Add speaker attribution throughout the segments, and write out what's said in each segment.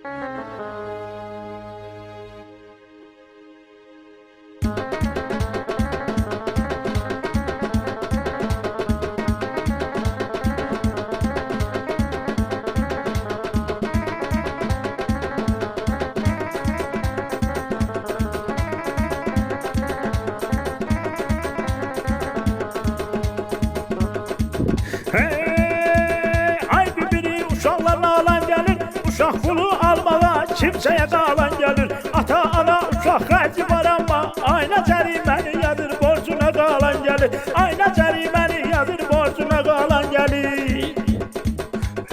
Speaker 1: Hey, ay biri uşaqlarla alan gəlir, uşaq pulu almağa kimsəyə qalan gəlir. Ata ana uşaq xərci var amma ayna cəriməni yadır, borcuna qalan gəlir. Ayna cəriməni yadır, borcuna qalan gəlir.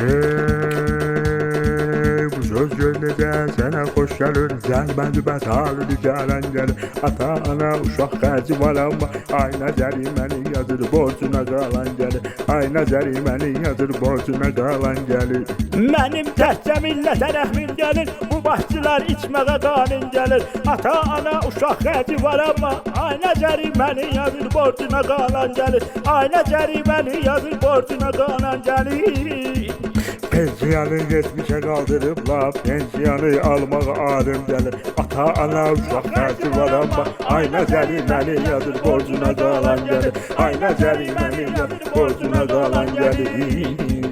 Speaker 2: Hey, bu söz gönlüdə sənə xoş gəlir, zəlbət halı gələn gəlir. Ata ana uşaq xərci var amma ayna cəriməni yadır, borcuna qalan gəlir. Ayna cəriməni yadır, borcuna qalan gəlir.
Speaker 1: Mənim təhcə millətə rəhmin gəlir, bu başçılar içməyə qanin gəlir. Ata ana uşaq xərci var amma ayna cəriməni yadır, borcuna qalan gəlir. Ayna cəriməni yadır, borcuna qalan gəlir.
Speaker 2: Pensiyanı geçmişe kaldırıpla pensiyanı almağa alim gelir. Ata ana uşaq xərci var amma ayna cəriməni yadır, borcuna qalan gəlir. Ayna cəriməni yadır, borcuna qalan gəlir.